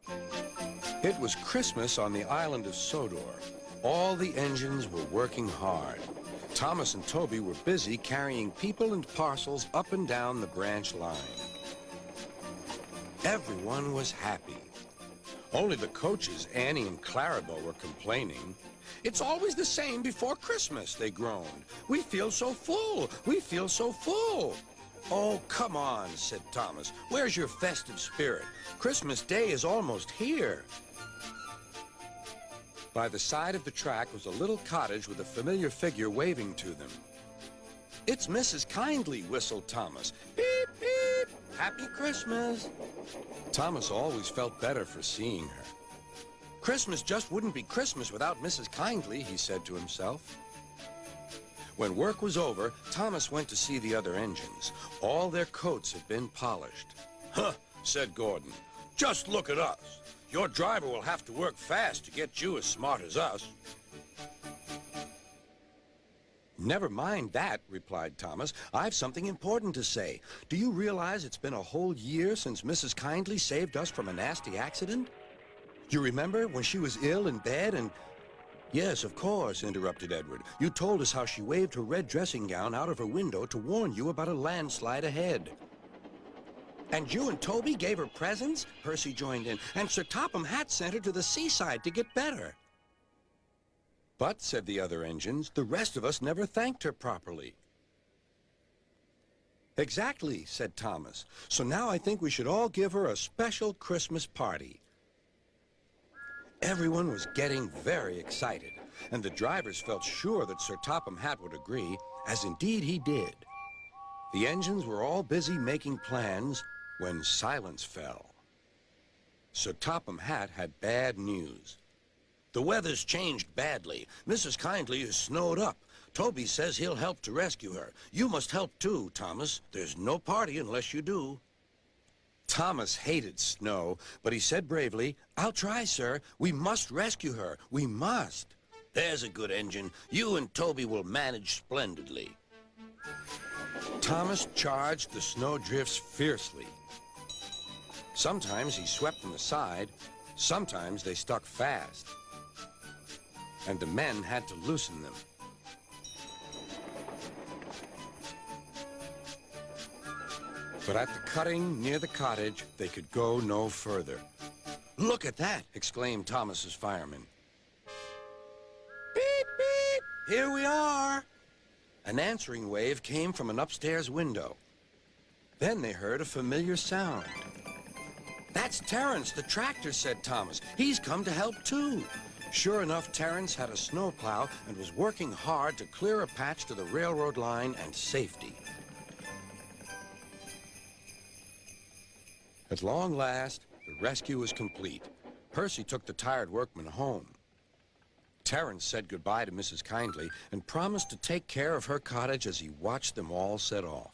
It was Christmas on the island of Sodor. All the engines were working hard. Thomas and Toby were busy carrying people and parcels up and down the branch line. Everyone was happy. Only the coaches, Annie and Clarabelle, were complaining. "It's always the same before Christmas," they groaned. "We feel so full. We feel so full." "Oh, come on," said Thomas. "Where's your festive spirit? Christmas Day is almost here." By the side of the track was a little cottage with a familiar figure waving to them. "It's Mrs. Kindly," whistled Thomas. "Beep, beep! Happy Christmas!" Thomas always felt better for seeing her. Christmas just wouldn't be Christmas without Mrs. Kindly, he said to himself. When work was over, Thomas went to see the other engines. All their coats had been polished. "Huh," said Gordon. "Just look at us. Your driver will have to work fast to get you as smart as us." "Never mind that," replied Thomas. "I've something important to say. Do you realize it's been a whole year since Mrs. Kindly saved us from a nasty accident? You remember when she was ill in bed and—" "Yes, of course," interrupted Edward. "You told us how she waved her red dressing gown out of her window to warn you about a landslide ahead." "And you and Toby gave her presents?" Percy joined in. "And Sir Topham Hatt sent her to the seaside to get better." "But," said the other engines, "the rest of us never thanked her properly." "Exactly," said Thomas. "So now I think we should all give her a special Christmas party." Everyone was getting very excited, and the drivers felt sure that Sir Topham Hatt would agree, as indeed he did. The engines were all busy making plans when silence fell. Sir Topham Hatt had bad news. "The weather's changed badly. Mrs. Kindly is snowed up. Toby says he'll help to rescue her. You must help too, Thomas. There's no party unless you do." Thomas hated snow, but he said bravely, "I'll try, sir. We must rescue her. We must." "There's a good engine. You and Toby will manage splendidly." Thomas charged the snowdrifts fiercely. Sometimes he swept them aside. Sometimes they stuck fast. And the men had to loosen them. But at the cutting near the cottage, they could go no further. "Look at that!" exclaimed Thomas's fireman. "Beep, beep! Here we are!" An answering wave came from an upstairs window. Then they heard a familiar sound. "That's Terence, the tractor," said Thomas. "He's come to help too." Sure enough, Terence had a snowplow and was working hard to clear a patch to the railroad line and safety. At long last, the rescue was complete. Percy took the tired workmen home. Terence said goodbye to Mrs. Kindly and promised to take care of her cottage as he watched them all set off.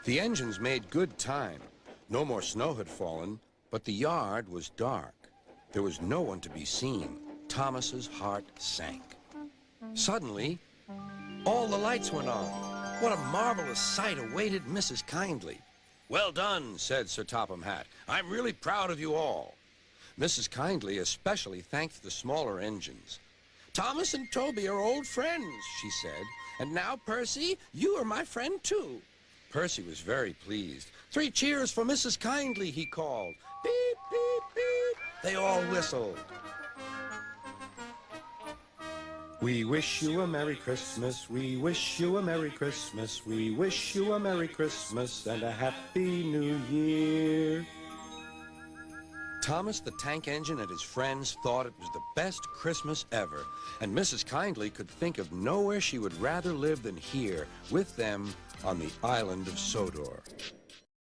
The engines made good time. No more snow had fallen, but the yard was dark. There was no one to be seen. Thomas's heart sank. Suddenly, all the lights went on. What a marvelous sight awaited Mrs. Kindly. "Well done," said Sir Topham Hatt. "I'm really proud of you all." Mrs. Kindly especially thanked the smaller engines. "Thomas and Toby are old friends," she said. "And now, Percy, you are my friend too." Percy was very pleased. "3 cheers for Mrs. Kindly," he called. "Beep, beep, beep." They all whistled. "We wish you a Merry Christmas, we wish you a Merry Christmas, we wish you a Merry Christmas and a Happy New Year." Thomas the tank engine and his friends thought it was the best Christmas ever, and Mrs. Kindly could think of nowhere she would rather live than here with them on the island of Sodor.